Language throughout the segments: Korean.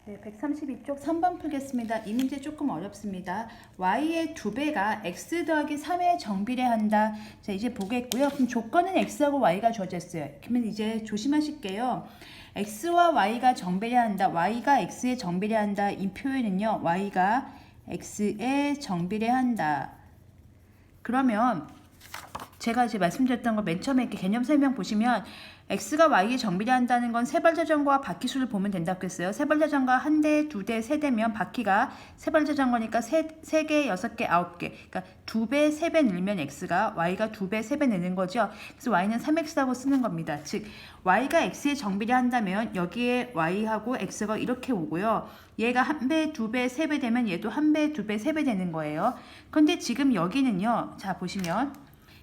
네, 132쪽 3번 풀겠습니다. 이 문제 조금 어렵습니다. y의 2배가 x 더하기 3에 정비례한다. 자, 이제 보겠고요. 그럼 조건은 x하고 y가 주어졌어요. 그러면 이제 조심하실게요. x와 y가 정비례한다. y가 x에 정비례한다. 이 표현은요. y가 x에 정비례한다. 그러면 제가 이제 말씀드렸던 거 맨 처음에 이렇게 개념 설명 보시면 x가 y에 정비례한다는 건 세발자전거와 바퀴수를 보면 된다고 했어요. 세발자전거 한 대, 두 대, 세 대면 바퀴가 세발자전거니까 세 개, 여섯 개, 아홉 개. 그러니까 두 배, 세 배 늘면 x가 y가 두 배, 세 배 느는 거죠. 그래서 y는 3x라고 쓰는 겁니다. 즉 y가 x에 정비례한다면 여기에 y하고 x가 이렇게 오고요. 얘가 한 배, 두 배, 세 배 되면 얘도 한 배, 두 배, 세 배 되는 거예요. 그런데 지금 여기는요. 자, 보시면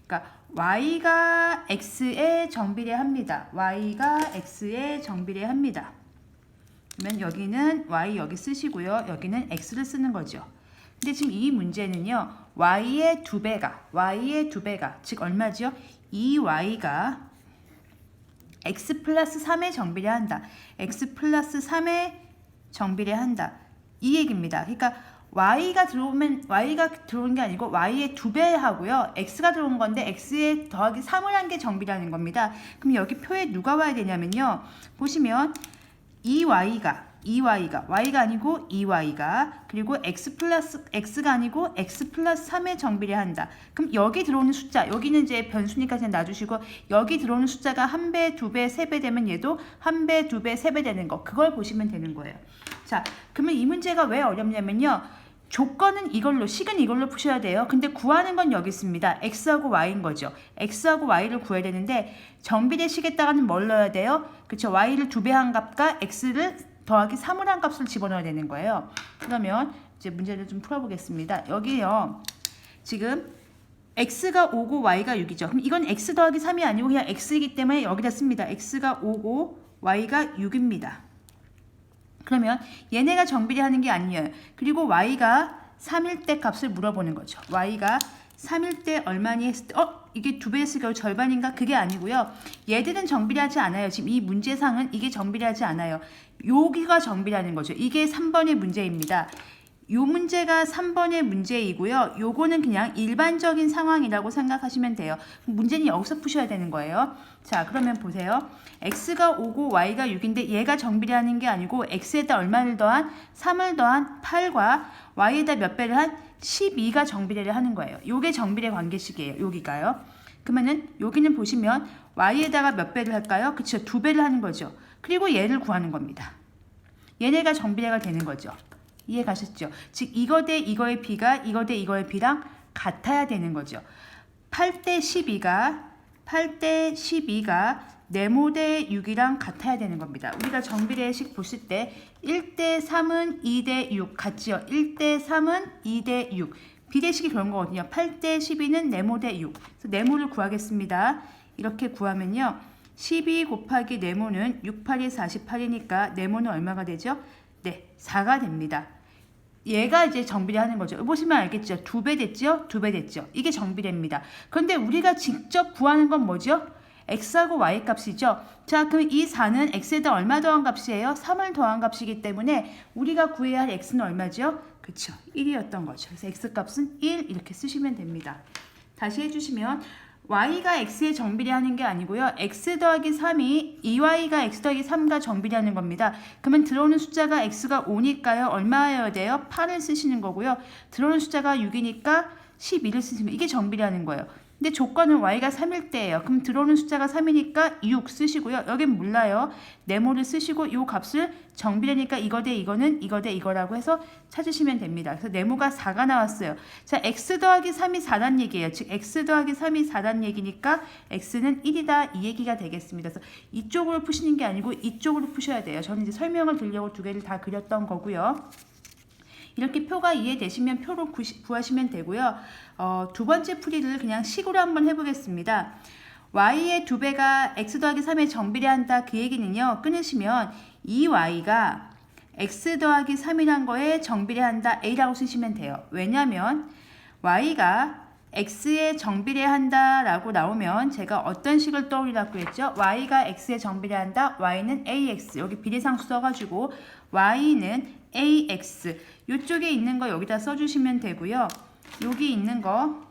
그러니까 y가 x에 정비례합니다. y가 x에 정비례합니다. 그러면 여기는 y 여기 쓰시고요. 여기는 x를 쓰는 거죠. 근데 지금 이 문제는요. y의 두 배가 즉 얼마죠? 2y가 x 플러스 3에 정비례한다. x 플러스 3에 정비례한다. 이 얘기입니다. 그러니까 y가 들어온 게 아니고 y의 두 배 하고요. x가 들어온 건데 x에 더하기 3을 한 게 정비라는 겁니다. 그럼 여기 표에 누가 와야 되냐면요. 보시면 2y가 y가 아니고 2y가 그리고 x가 아니고 x 플러스 3에 정비례한다. 그럼 여기 들어오는 숫자 여기는 이제 변수니까 그냥 놔주시고 여기 들어오는 숫자가 한 배, 두 배, 세 배 되면 얘도 한 배, 두 배, 세 배 되는 거 그걸 보시면 되는 거예요. 자, 그러면 이 문제가 왜 어렵냐면요. 조건은 이걸로, 식은 이걸로 푸셔야 돼요. 근데 구하는 건 여기 있습니다. x하고 y인 거죠. x하고 y를 구해야 되는데 정비례 식에다가는 뭘 넣어야 돼요? 그쵸? y를 두 배 한 값과 x를 더하기 3을 한 값을 집어넣어야 되는 거예요. 그러면 이제 문제를 좀 풀어보겠습니다. 여기요. 지금 x가 5고 y가 6이죠. 그럼 이건 x 더하기 3이 아니고 그냥 x이기 때문에 여기다 씁니다. x가 5고 y가 6입니다. 그러면 얘네가 정비례하는 게 아니에요. 그리고 y가 3일 때 값을 물어보는 거죠. y가 3일 때 얼마니 했을 때 이게 두 배 했을 경우 절반인가? 그게 아니고요. 얘들은 정비례하지 않아요. 지금 이 문제상은 이게 정비례하지 않아요. 여기가 정비례하는 거죠. 이게 3번의 문제입니다. 요 문제가 3번의 문제이고요. 요거는 그냥 일반적인 상황이라고 생각하시면 돼요. 문제는 여기서 푸셔야 되는 거예요. 자, 그러면 보세요. x가 5고 y가 6인데 얘가 정비례하는 게 아니고 x에다 얼마를 더한 3을 더한 8과 y에다 몇 배를 한 12가 정비례를 하는 거예요. 요게 정비례 관계식이에요. 여기가요. 그러면은 여기는 보시면 y에다가 몇 배를 할까요? 그쵸? 두 배를 하는 거죠. 그리고 얘를 구하는 겁니다. 얘네가 정비례가 되는 거죠. 이해 가셨죠? 즉 이거 대 이거의 b가 이거 대 이거의 b랑 같아야 되는 거죠. 8대 12가 네모 대 6이랑 같아야 되는 겁니다. 우리가 정비례식 보실 때 1대 3은 2대 6 같지요. 1대 3은 2대 6. 비례식이 그런 거거든요. 8대 12는 네모 대 6. 그래서 네모를 구하겠습니다. 이렇게 구하면요. 12 곱하기 네모는 6, 8이 48이니까 네모는 얼마가 되죠? 네, 4가 됩니다. 얘가 이제 정비례하는 거죠. 보시면 알겠죠? 두 배 됐죠? 두 배 됐죠? 이게 정비례입니다. 그런데 우리가 직접 구하는 건 뭐죠? x하고 y 값이죠. 자, 그럼 이 4는 x에다 얼마 더한 값이에요? 3을 더한 값이기 때문에 우리가 구해야 할 x는 얼마죠? 그쵸? 1이었던 거죠. 그래서 x 값은 1 이렇게 쓰시면 됩니다. 다시 해주시면 y가 x에 정비례하는 게 아니고요. x 더하기 3이 2y가 x 더하기 3과 정비례하는 겁니다. 그러면 들어오는 숫자가 x가 5니까요. 얼마여야 돼요? 8을 쓰시는 거고요. 들어오는 숫자가 6이니까 12를 쓰시면 이게 정비례하는 거예요. 근데 조건은 y가 3일 때예요. 그럼 들어오는 숫자가 3이니까 6 쓰시고요. 여긴 몰라요. 네모를 쓰시고 이 값을 정비례니까 이거 대 이거는 이거 대 이거라고 해서 찾으시면 됩니다. 그래서 네모가 4가 나왔어요. 자, x 더하기 3이 4란 얘기예요. 즉 x 더하기 3이 4란 얘기니까 x는 1이다 이 얘기가 되겠습니다. 그래서 이쪽으로 푸시는 게 아니고 이쪽으로 푸셔야 돼요. 저는 이제 설명을 드리려고 두 개를 다 그렸던 거고요. 이렇게 표가 이해되시면 표로 구하시면 되고요. 두 번째 풀이를 그냥 식으로 한번 해보겠습니다. y의 두 배가 x 더하기 3에 정비례한다 그 얘기는요. 끊으시면 2y가 x 더하기 3이란 거에 정비례한다 a라고 쓰시면 돼요. 왜냐하면 y가 x에 정비례한다 라고 나오면 제가 어떤 식을 떠올리라고 했죠? y가 x에 정비례한다. y는 ax. 여기 비례상수 써가지고 y는 ax. 이쪽에 있는 거 여기다 써주시면 되고요. 여기 있는 거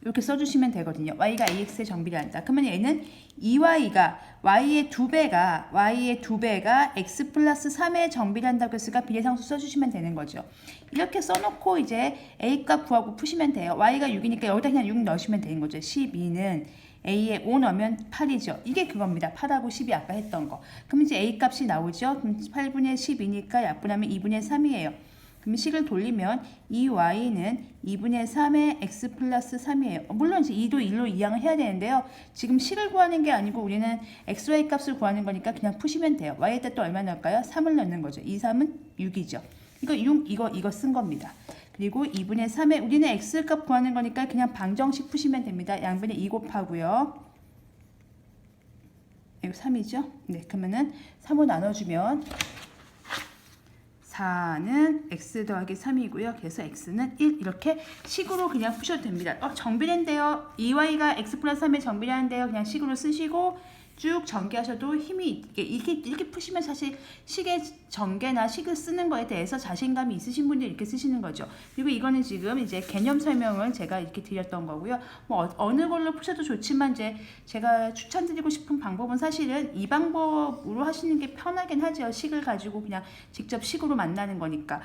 이렇게 써주시면 되거든요. y가 ax에 정비례한다. 그러면 얘는 2y가 y의 2배가 x 플러스 3에 정비례한다고 했으니까 비례상수 써주시면 되는 거죠. 이렇게 써놓고 이제 a 값 구하고 푸시면 돼요. y가 6이니까 여기다 그냥 6 넣으시면 되는 거죠. 12는 a에 5 넣으면 8이죠. 이게 그겁니다. 8하고 10이 아까 했던 거. 그럼 이제 a 값이 나오죠. 그럼 8분의 10이니까 약분하면 2분의 3이에요. 그럼 식을 돌리면 이 y는 2분의 3의 x 플러스 3이에요. 물론 이제 2도 1로 이항을 해야 되는데요. 지금 식을 구하는 게 아니고 우리는 xy 값을 구하는 거니까 그냥 푸시면 돼요. y에다 또 얼마 넣을까요? 3을 넣는 거죠. 2, 3은 6이죠. 이거 쓴 겁니다. 그리고 2분의 3에 우리는 x 값 구하는 거니까 그냥 방정식 푸시면 됩니다. 양변에 2 곱하고요. 이거 3이죠? 네, 그러면은 3을 나눠주면 4는 x 더하기 3이고요. 그래서 x는 1 이렇게 식으로 그냥 푸셔도 됩니다. 정비례인데요. 2y가 x 플러스 3에 정비례하는데요. 그냥 식으로 쓰시고 쭉 전개하셔도 힘이 있게 이렇게 푸시면 사실 식의 전개나 식을 쓰는 거에 대해서 자신감이 있으신 분들이 이렇게 쓰시는 거죠. 그리고 이거는 지금 이제 개념 설명을 제가 이렇게 드렸던 거고요. 뭐 어느 걸로 푸셔도 좋지만 이제 제가 추천드리고 싶은 방법은 사실은 이 방법으로 하시는 게 편하긴 하죠. 식을 가지고 그냥 직접 식으로 만나는 거니까.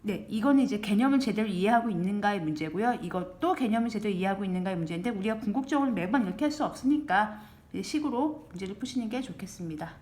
네, 이거는 이제 개념을 제대로 이해하고 있는가의 문제고요. 이것도 개념을 제대로 이해하고 있는가의 문제인데 우리가 궁극적으로 매번 이렇게 할 수 없으니까 식으로 문제를 푸시는 게 좋겠습니다.